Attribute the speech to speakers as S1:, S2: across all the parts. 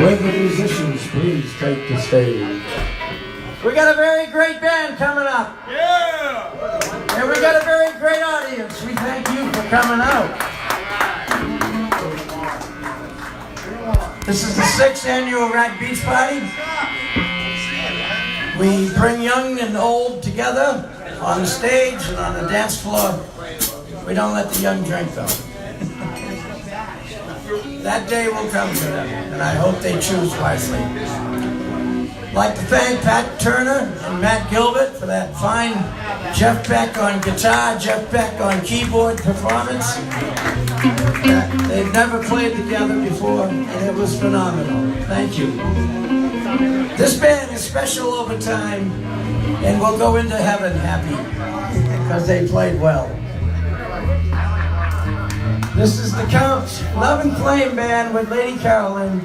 S1: Will the musicians please take the stage? We got a very great band coming up.
S2: Yeah!
S1: And we got a very great audience. We thank you for coming out. This is the 6th annual Rat Beach Party. We bring young and old together on the stage and on the dance floor. We don't let the young drink though. That day will come for them, and I hope they choose wisely. I'd like to thank Pat Turner and Matt Gilbert for that fine Jeff Beck on guitar, Jeff Beck on keyboard performance. They've never played together before, and it was phenomenal. Thank you. This band is special over time, and will go into heaven happy, because they played well. This is the Counts Love and Flame Band with Lady Carolyn,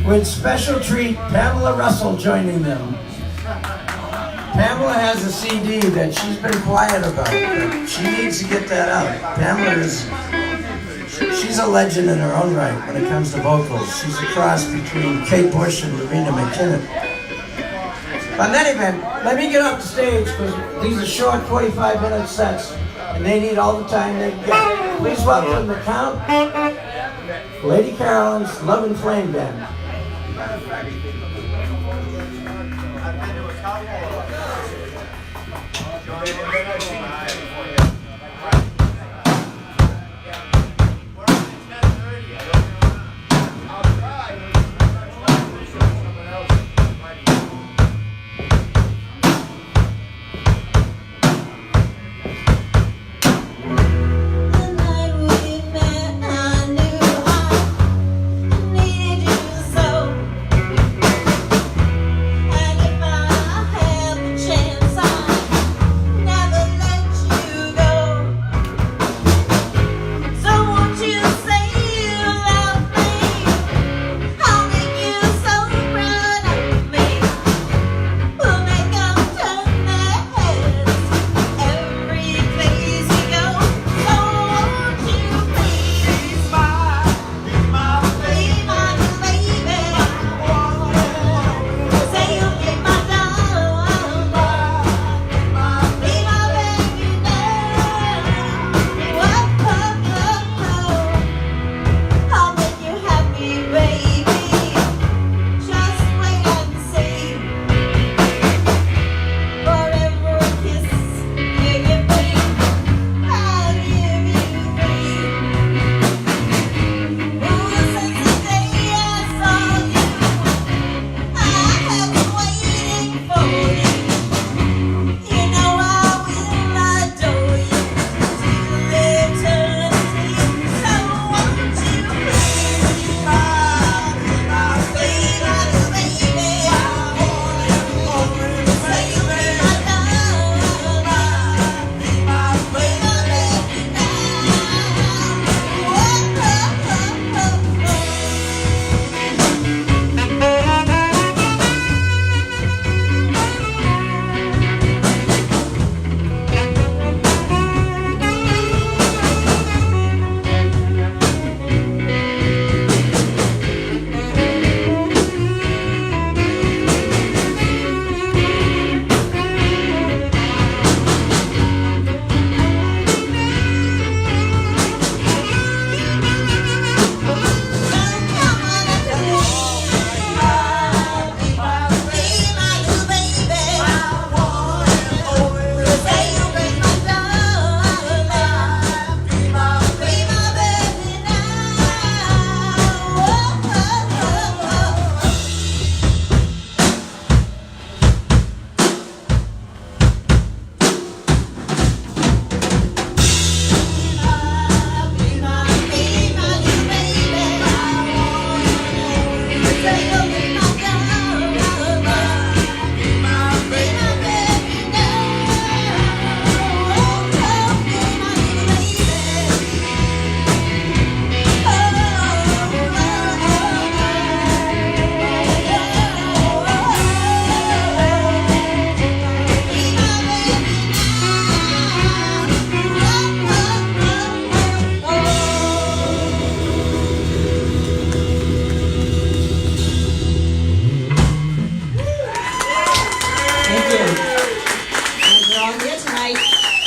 S1: with special treat Pamela Russell joining them. Pamela has a CD that she's been quiet about. She needs to get that out. Pamela she's a legend in her own right when it comes to vocals. She's a cross between Kate Bush and Lavina McKinnon. But in any event, let me get off the stage because these are short 45-minute sets and they need all the time they can get. Please welcome the Count, Lady Carolyn's Love and Flame Band.
S3: I knew I needed you so.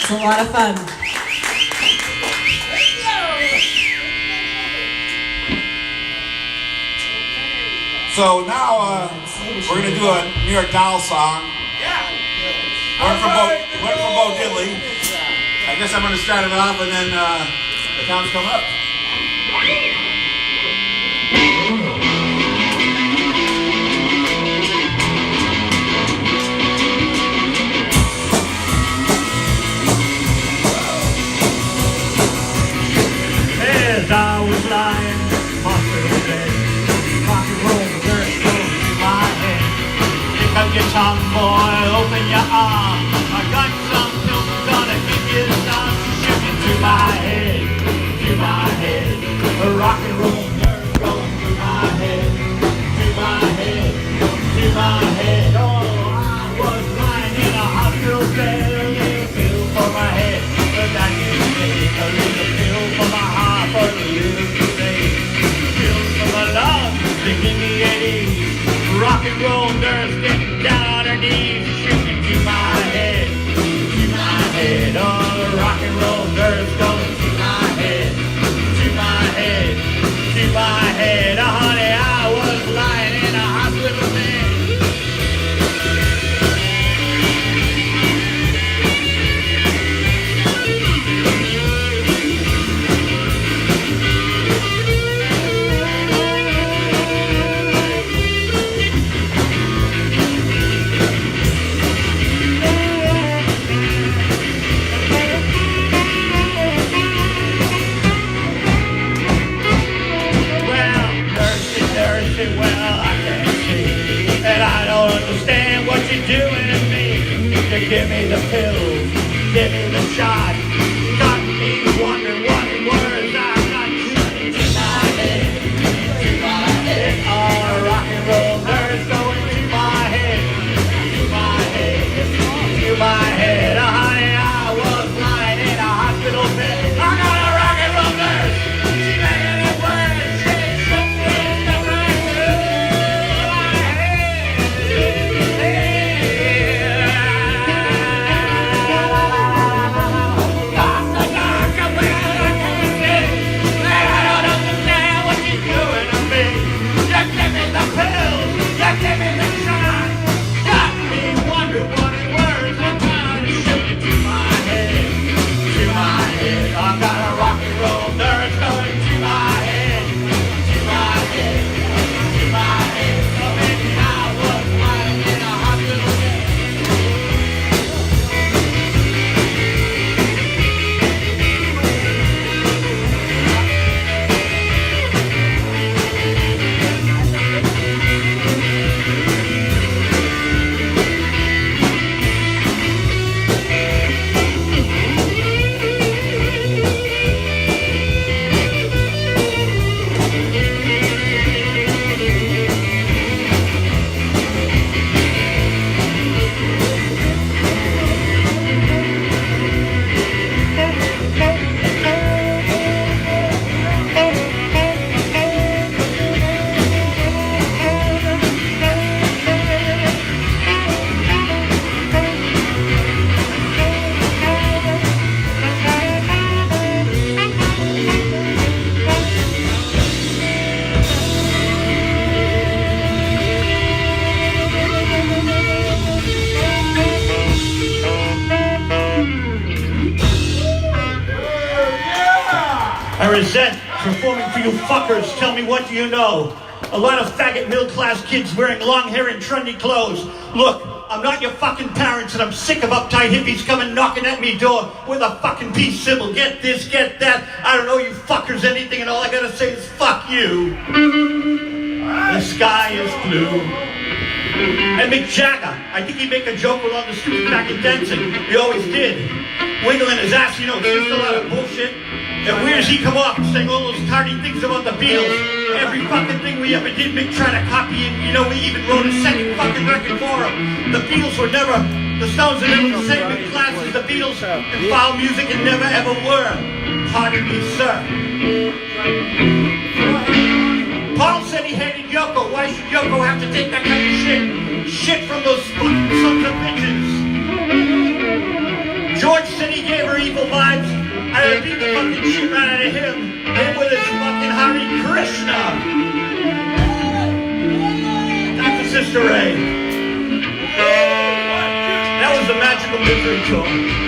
S3: It's a lot of fun.
S2: So now we're gonna do a New York Dolls song. One from Bo Diddley. I guess I'm gonna start it off and then the counts come up.
S4: As I was lying, hospital bed, rock and roll, dirt goes through my head. Pick up your tongue, boy, open your arm. I got some pills gonna give you some shooting to my head, to my head. A rock and roll dirt going through my head, to my head, to my head. Oh, I was lying in a hospital bed, a little pill for my head, but that didn't take a little pill for my heart, for a little today. Pills for my lungs, they give me an ease. Rock and roll nurse getting down on her knees, shooting to my head, to my head. Oh, the rock and roll nurse going to my head, to my head, to my head. Oh, honey, I was lying in a hospital bed. Well, I can't see, and I don't understand what you're doing to me. You give me the pills, give me the shot, got me wondering what it was. I'm not shooting to my head, to my head. Oh, rock and roll nurse going to my head, to my head, to my head. Oh, honey, I was lying in a hospital bed. I got a rock and roll nurse, she making it worse. She's something that right through my I got a rock and roll nurse going to my head, to my head, to my head. So maybe I was lying in a hospital bed. I resent performing for you fuckers. Tell me, what do you know? A lot of faggot middle-class kids wearing long hair and trendy clothes. Look, I'm not your fucking parents, and I'm sick of uptight hippies coming knocking at me door with a fucking peace symbol. Get this, get that. I don't know you fuckers anything, and all I gotta say is fuck you. The sky is blue. And Mick Jagger, I think he'd make a joke with all the streets back in dancing. He always did. Wiggling his ass, you know, it's just a lot of bullshit. And where does he come off saying all those tardy things about the Beatles? Every fucking thing we ever did, Mick tried to copy, and you know, we even wrote a second fucking record for him. The Beatles were never, the Stones are never the same in class as the Beatles, and foul music and never ever were. Pardon me, sir. Paul said he hated Yoko. Why should Yoko have to take that kind of shit from those fucking sons of bitches? George said he gave lives. I beat the fucking shit right out of him. Him with his fucking Hare Krishna. Dr. Sister Ray. That was the Magical Misery Tour.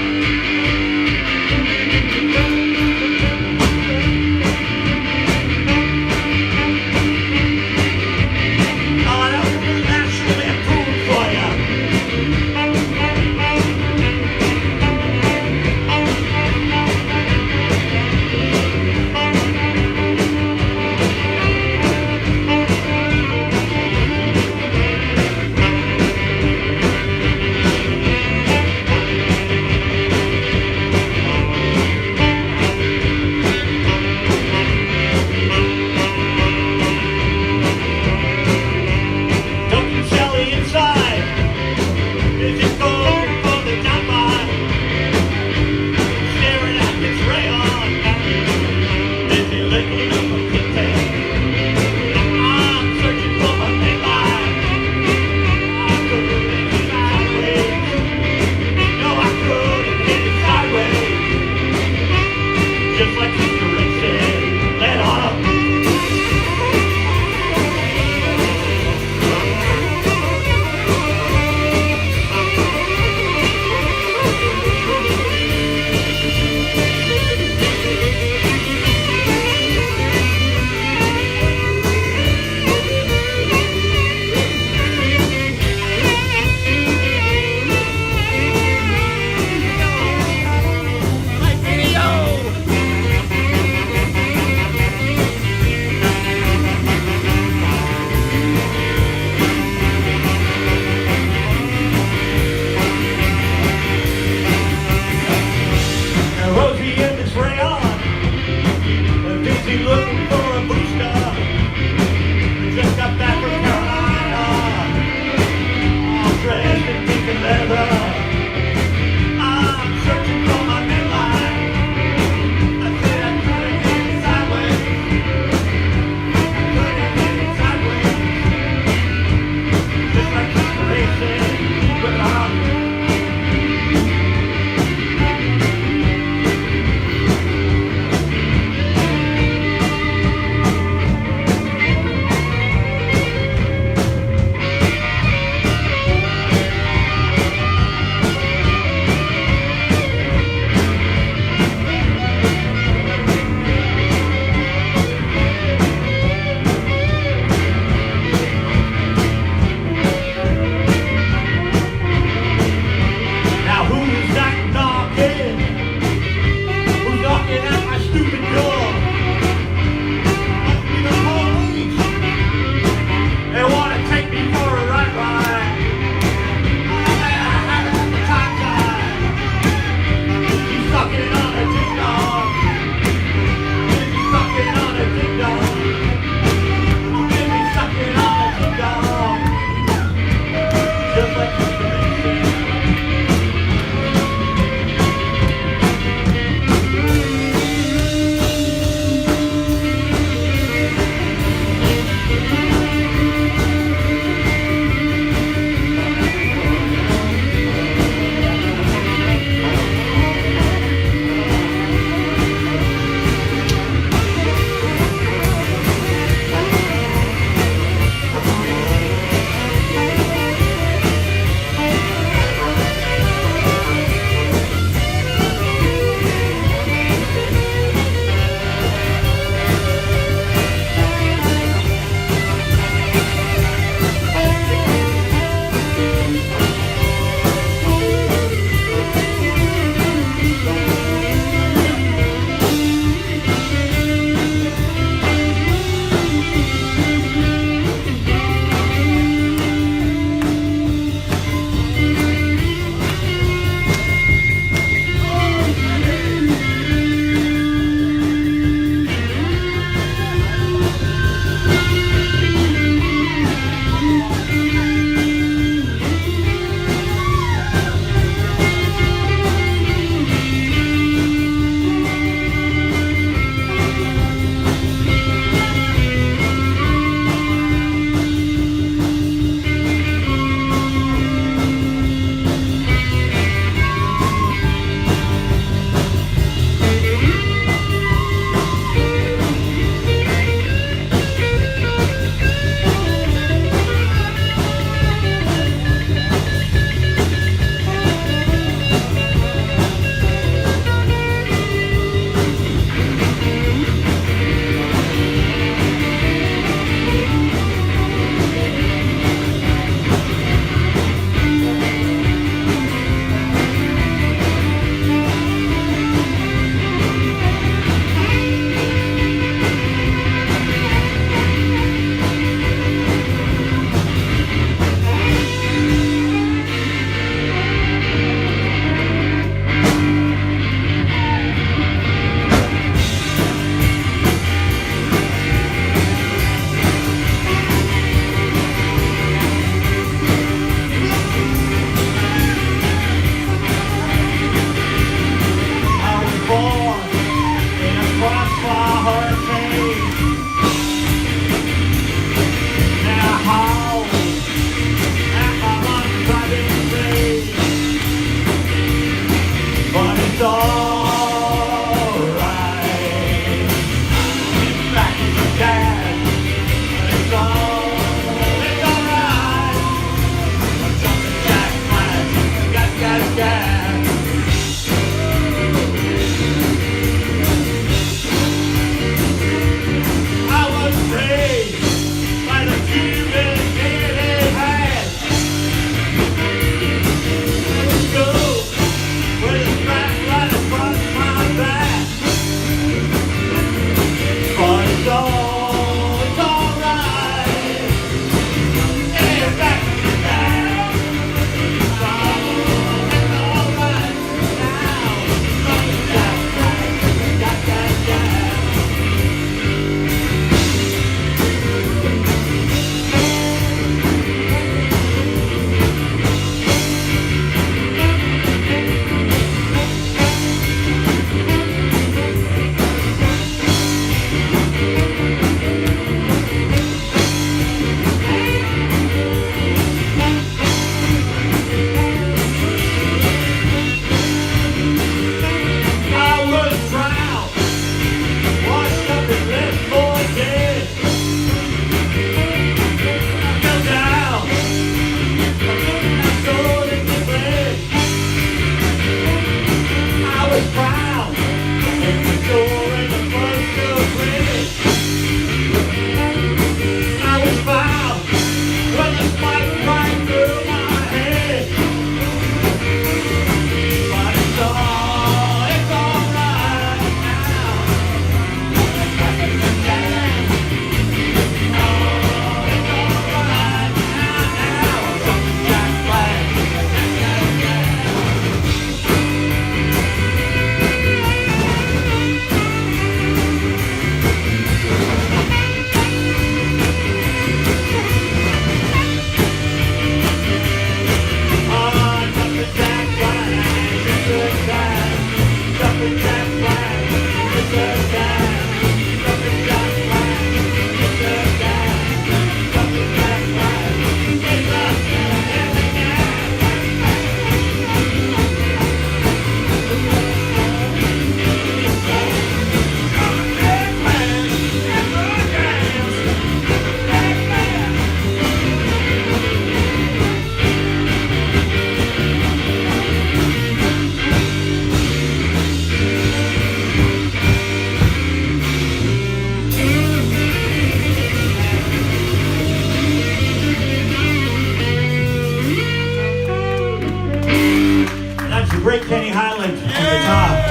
S4: great Kenny Highland on guitar.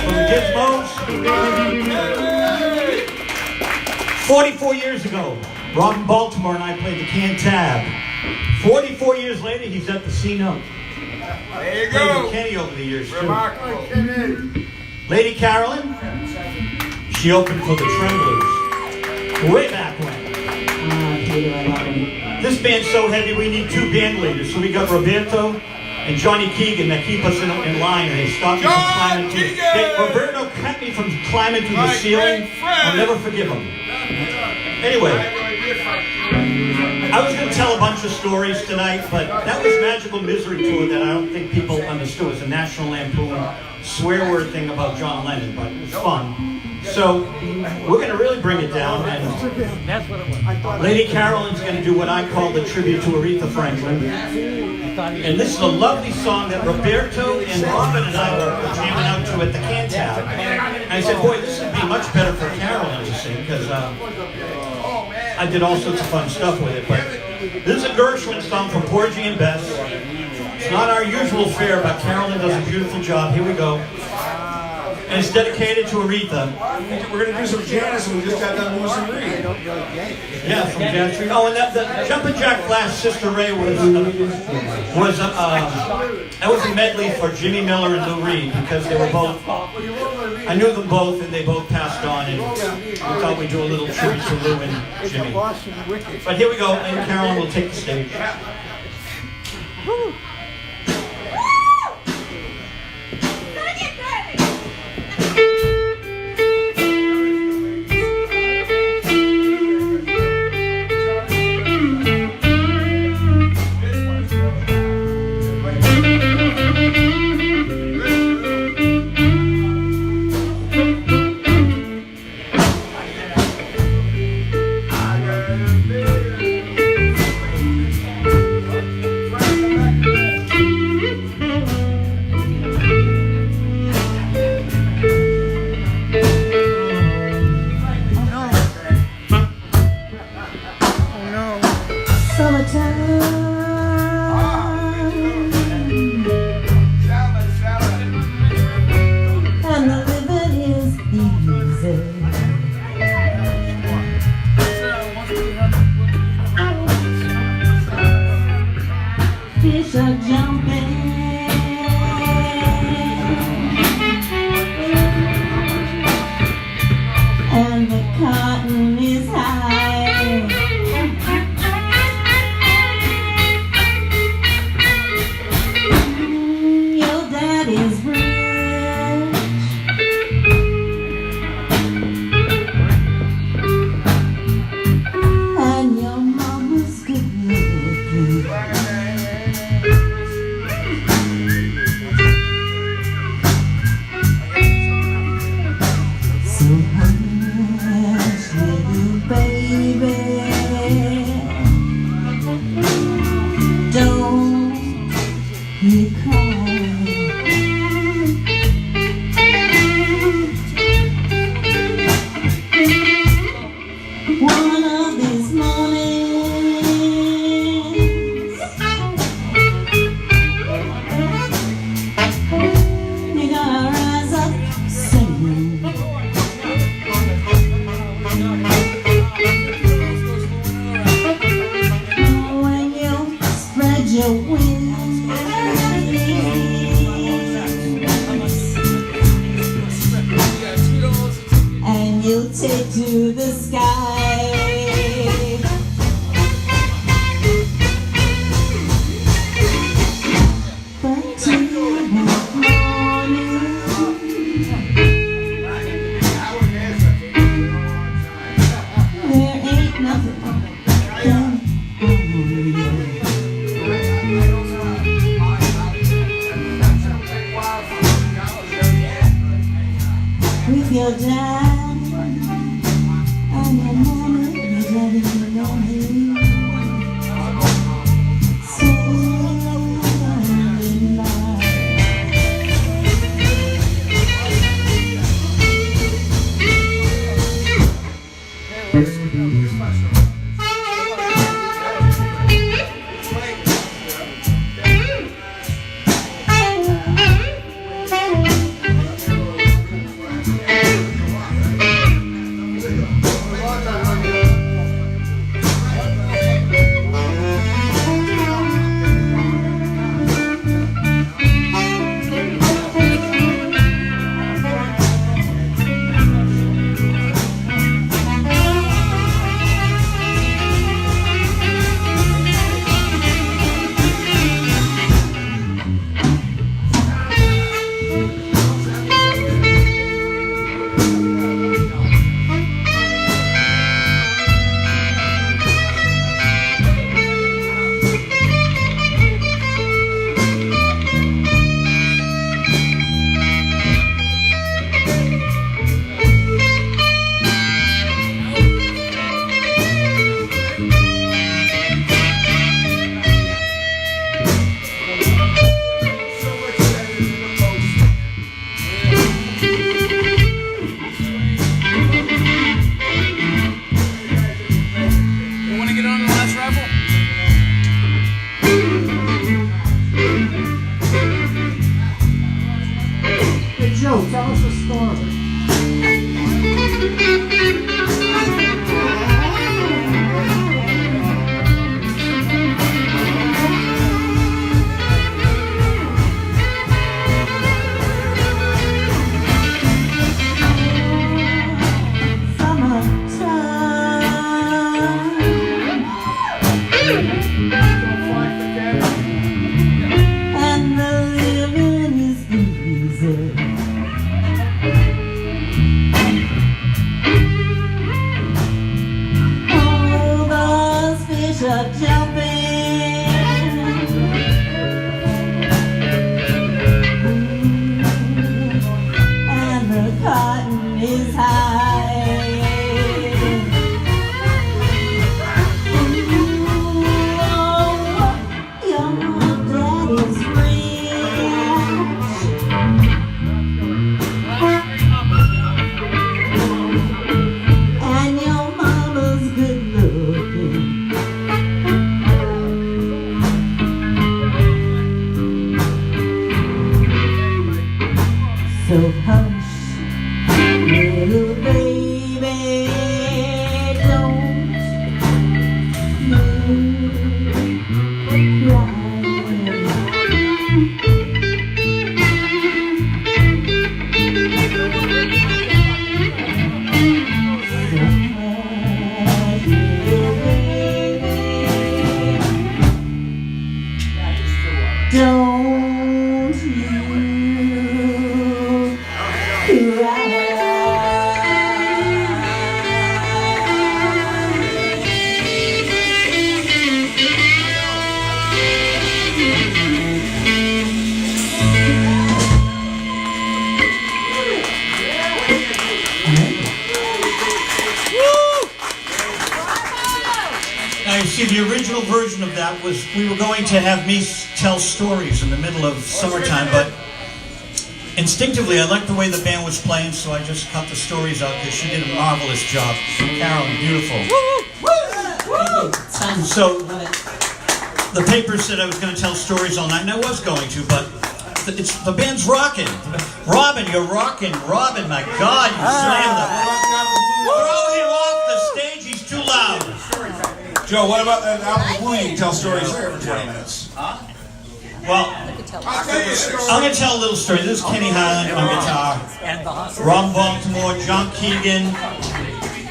S4: From the Gizmos. 44 years ago, Robin Baltimore and I played the Cantab. 44 years later, he's at the C-Note.
S2: There you
S4: Played
S2: go.
S4: with Kenny over the years, too.
S2: Remarkable.
S4: Lady Carolyn, she opened for the Tremblers. Way back when. This band's so heavy we need 2 band leaders. So we got Roberto and Johnny Keegan that keep us in line, and they stop me from climbing through. Roberto kept me from climbing through the ceiling. I'll never forgive him. Anyway, I was going to tell a bunch of stories tonight, but that was Magical Misery Tour that I don't think people understood. It was a National Lampoon swear word thing about John Lennon, but it was fun. So we're going to really bring it down, and Lady Carolyn's going to do what I call the tribute to Aretha Franklin. And this is a lovely song that Roberto and Robin and I were jamming out to at the Cantab. And I said, boy, this would be much better for Carolyn to sing, because I did all sorts of fun stuff with it. But this is a Gershwin song from Porgy and Bess. It's not our usual fare, but Carolyn does a beautiful job. Here we go. And it's dedicated to Aretha.
S2: We're going to do some Janis, and we just got done Lewis and Reed.
S4: Yeah, from Janis Reed. Oh, and the Jumpin' Jack Flash, Sister Ray that was a medley for Jimmy Miller and Lou Reed, because they were both, I knew them both, and they both passed on, and we thought we'd do a little tribute to Lou and Jimmy. But here we go, and Carolyn will take the stage.
S1: Don't you cry.
S4: Now, you see, the original version of that was we were going to have me tell stories in the middle of summertime, but instinctively I liked the way the band was playing, so I just cut the stories out because she did a marvelous job. Carolyn, beautiful. So the paper said I was going to tell stories all night, and I was going to, but the band's rocking. Robin, you're rocking. Robin, my God, you slammed them. Throw him off the stage, he's too loud.
S2: Joe, what about that Albert Blue? You can tell stories there for 20 minutes.
S4: Well, I'm going to tell a little story. This is Kenny Highland on guitar, Ron Baltimore, John Keegan,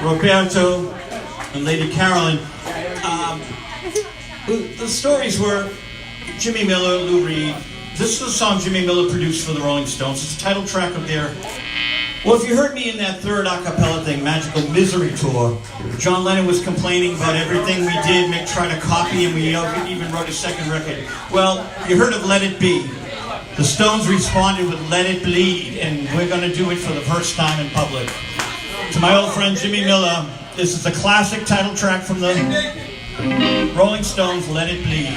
S4: Roberto, and Lady Carolyn. The stories were Jimmy Miller, Lou Reed. This is the song Jimmy Miller produced for the Rolling Stones. It's the title track of their... Well, if you heard me in that third a cappella thing, Magical Misery Tour, John Lennon was complaining about everything we did, Mick tried to copy, and we even wrote a second record. Well, you heard of Let It Be. The Stones responded with Let It Bleed, and we're going to do it for the first time in public. To my old friend Jimmy Miller, this is the classic title track from the Rolling Stones, Let It Bleed.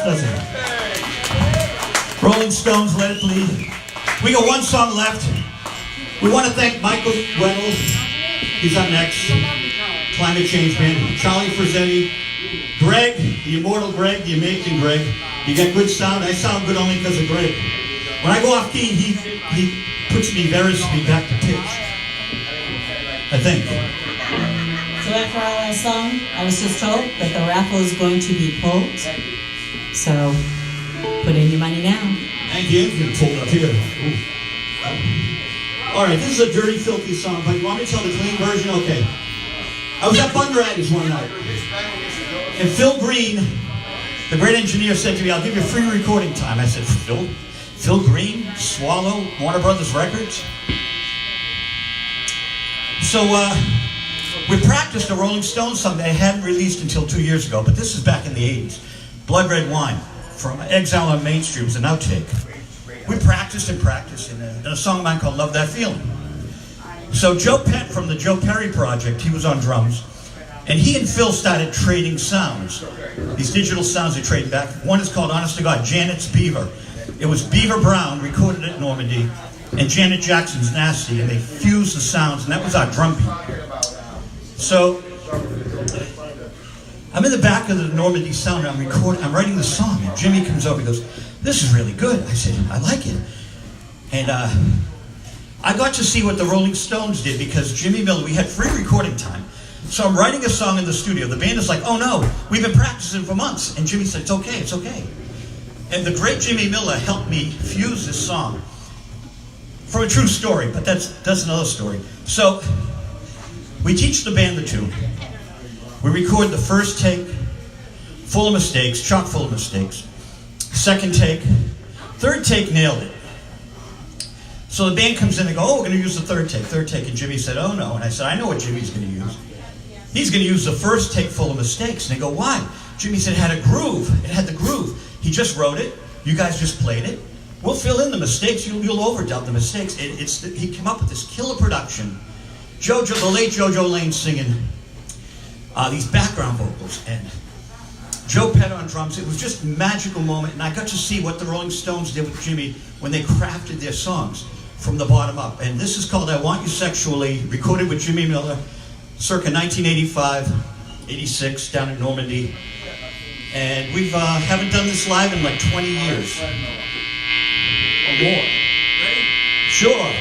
S4: doesn't it? Rolling Stones, Let It Bleed. We got one song left. We want to thank Michael Reynolds. He's up next. Climate Change Band. Charlie Frizzetti. Greg, the immortal Greg, the amazing Greg. You got good sound. I sound good only because of Greg. When I go off key, he puts me very speed back to pitch. I think.
S3: So after our last song, I was just told that the raffle is going to be pulled. So put in your money now.
S4: Thank you. You can pull it up here. Ooh. All right, this is a dirty, filthy song, but you want me to tell the clean version? Okay. I was at Bunratty's one night, and Phil Green, the great engineer, said to me, "I'll give you free recording time." I said, Phil Green, Swallow, Warner Brothers Records. So we practiced a Rolling Stones song that I hadn't released until 2 years ago, but this is back in the 80s. Blood Red Wine from Exile on Main Street was an outtake. We practiced and practiced in a song of mine called Love That Feeling. So Joe Pett from the Joe Perry Project, he was on drums, and he and Phil started trading sounds. These digital sounds they trade back. One is called, honest to God, Janet's Beaver. It was Beaver Brown, recorded at Normandy, and Janet Jackson's Nasty, and they fused the sounds, and that was our drum beat. So I'm in the back of the Normandy sound, and I'm writing the song, and Jimmy comes over, he goes, "This is really good." I said, "I like it." And I got to see what the Rolling Stones did, because Jimmy Miller, we had free recording time. So I'm writing a song in the studio. The band is like, "Oh no, we've been practicing for months." And Jimmy said, "It's okay, it's okay." And the great Jimmy Miller helped me fuse this song from a true story, but that's another story. So we teach the band the tune. We record the first take, full of mistakes, chock full of mistakes. Second take, third take, nailed it. So the band comes in and go, "Oh, we're going to use the third take. And Jimmy said, "Oh no." And I said, "I know what Jimmy's going to use. He's going to use the first take full of mistakes." And they go, "Why?" Jimmy said, "It had a groove. It had the groove. He just wrote it. You guys just played it. We'll fill in the mistakes. You'll overdub the mistakes." He came up with this killer production. The late JoJo Lane singing these background vocals, and Joe Pett on drums. It was just a magical moment, and I got to see what the Rolling Stones did with Jimmy when they crafted their songs from the bottom up. And this is called "I Want You Sexually," recorded with Jimmy Miller circa 1985, 86 down in Normandy. And we haven't done this live in like 20 years or more. Ready? Sure.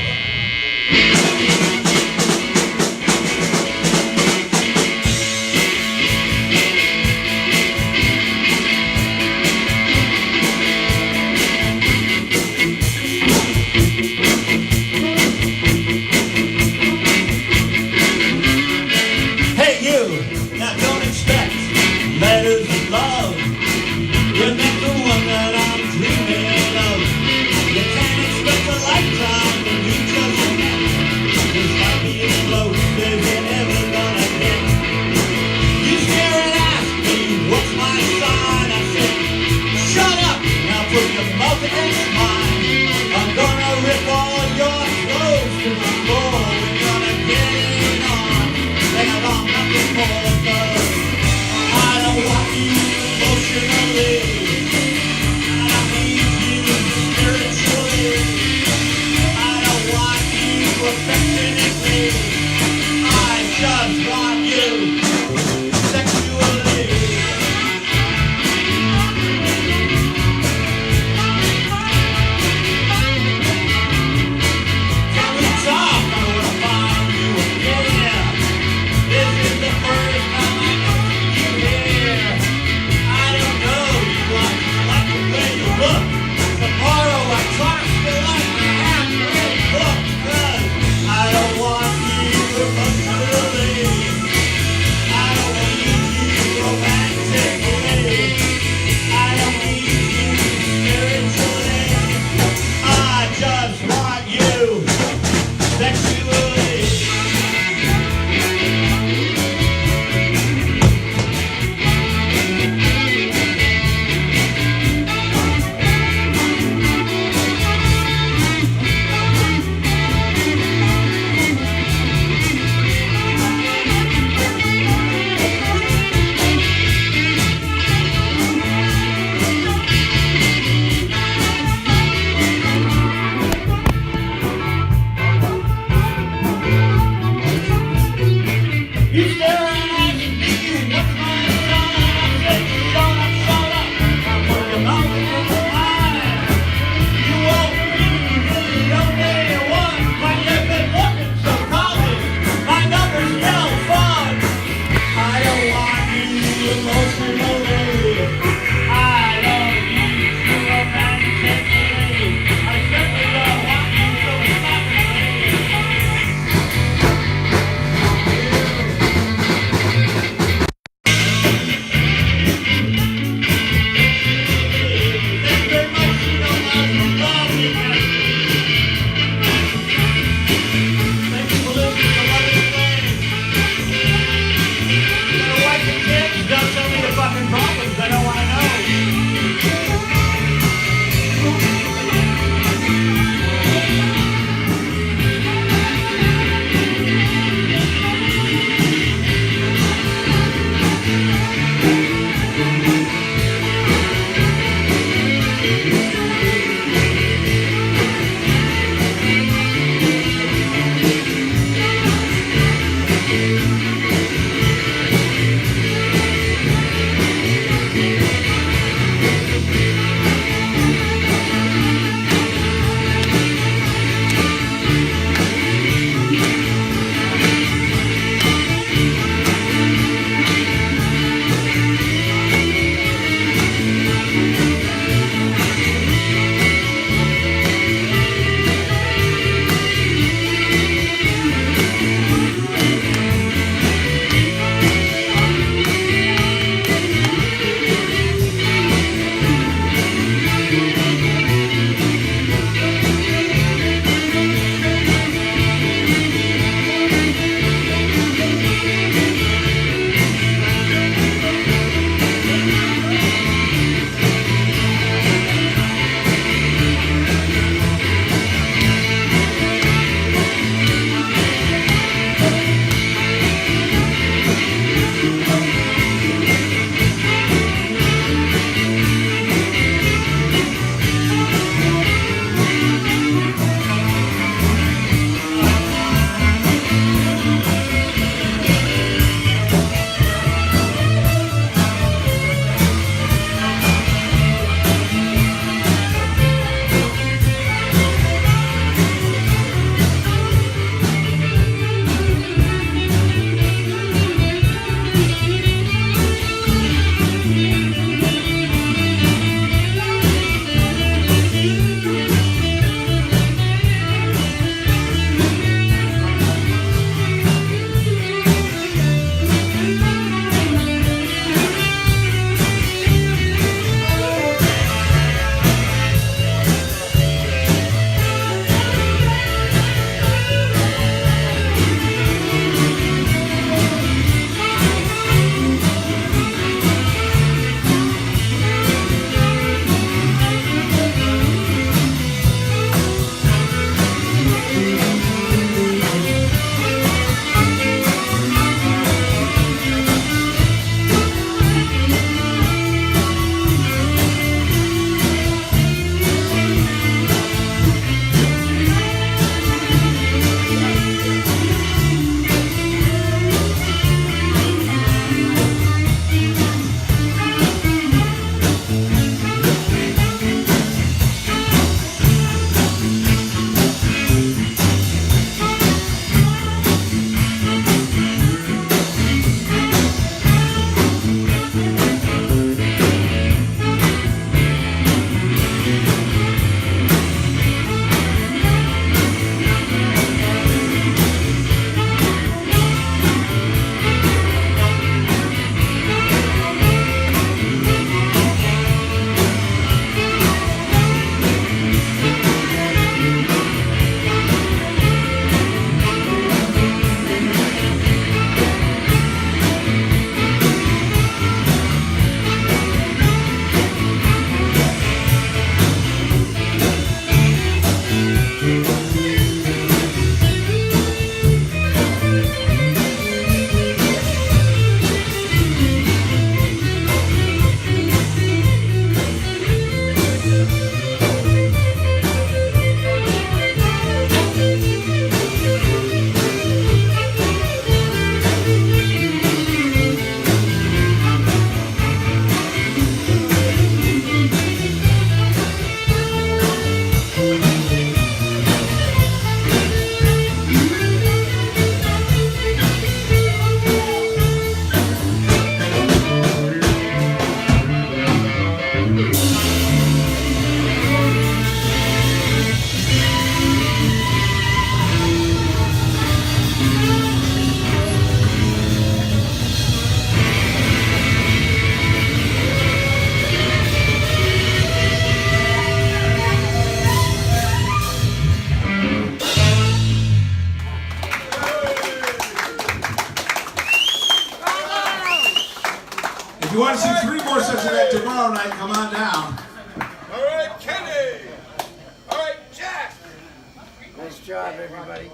S1: job, everybody.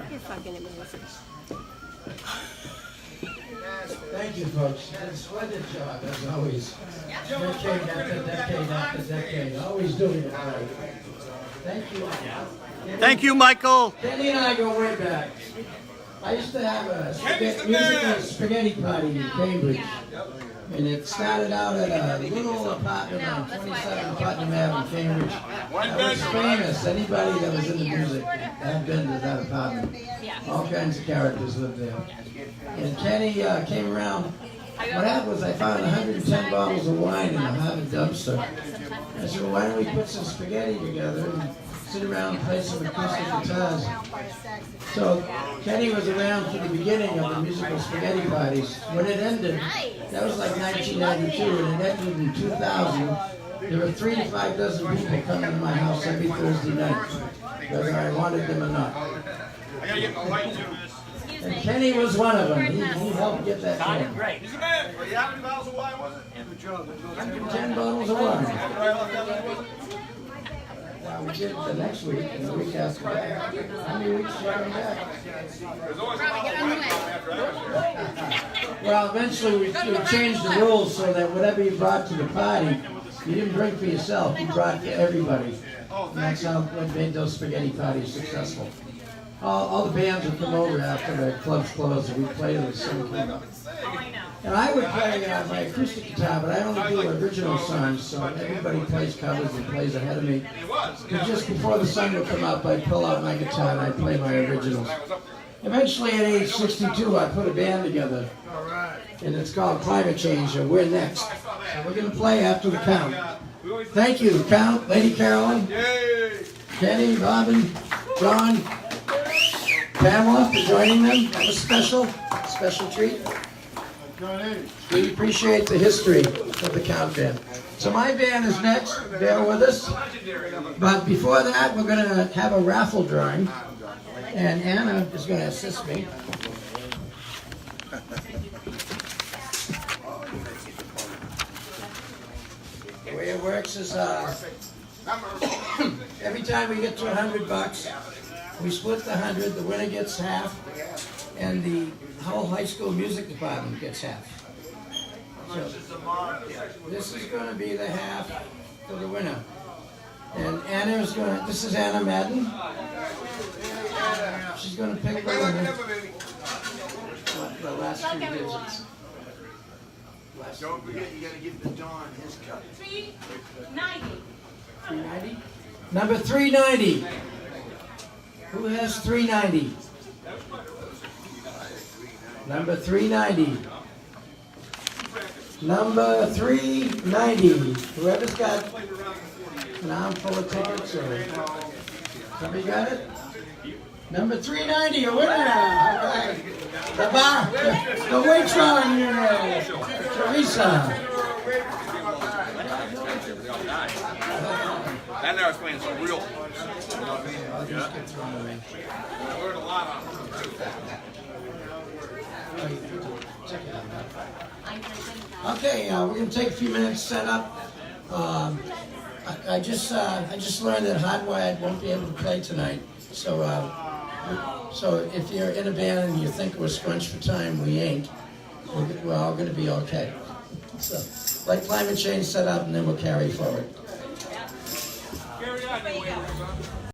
S5: You're fucking amazing.
S1: Thank you, folks. Did a splendid job, as always. Decade after decade after decade. Always doing it right. Thank you.
S4: Thank you, Michael.
S1: Kenny and I go way back. I used to have a musical spaghetti party in Cambridge. And it started out at a little apartment on 27 Putnam Ave in Cambridge. That was famous. Anybody that was into music had been to that apartment. All kinds of characters lived there. And Kenny came around. What happened was I found 110 bottles of wine in a Harvard dumpster. I said, well, why don't we put some spaghetti together and sit around and play some acoustic guitars? So Kenny was around for the beginning of the musical spaghetti parties. When it ended, that was like 1992, and it ended in 2000. There were 3 to 5 dozen people coming to my house every Thursday night, whether I wanted them or not. And Kenny was one of them. He helped get that going.
S4: Great.
S2: He's a man. How many bottles of wine was it?
S1: 110 bottles of wine. Well, we did the next week and the week after that. How many weeks did I come back?
S2: There's always a bottle of wine after hours.
S1: Well, eventually we changed the rules so that whatever you brought to the party, you didn't bring for yourself, you brought for everybody. And that's how we made those spaghetti parties successful. All the bands would come over after the clubs closed and we'd play the same thing. And I would play my acoustic guitar, but I only do original songs, so everybody plays covers and plays ahead of me. And just before the sun would come up, I'd pull out my guitar and I'd play my originals. Eventually, at age 62, I put a band together, and it's called Climate Change, and we're next. So we're going to play after the count. Thank you, Count, Lady Carolyn, Kenny, Robin, John, Pamela for joining them. That was special treat. We appreciate the history of the Count Band. So my band is next, bear with us. But before that, we're going to have a raffle drawing. And Anna is going to assist me. The way it works is every time we get to $100, we split the 100, the winner gets half, and the whole high school music department gets half. So this is going to be the half for the winner. And Anna is going to, this is Anna Madden. She's going to pick the winner. The last few digits.
S6: Don't forget, you gotta give the Don his cut.
S5: 390.
S1: 390? Number 390. Who has 390? Number 390. Number 390. Whoever's got an armful of tickets or somebody got it? Number 390, a winner. All right. The bar, the waitress unit, Teresa.
S2: That now is playing some real. I learned a lot on it.
S1: Okay, we're going to take a few minutes to set up. I just learned that Hardwired won't be able to play tonight. So if you're in a band and you think we're scrunched for time, we ain't. We're all going to be okay. So let Climate Change set up and then we'll carry forward.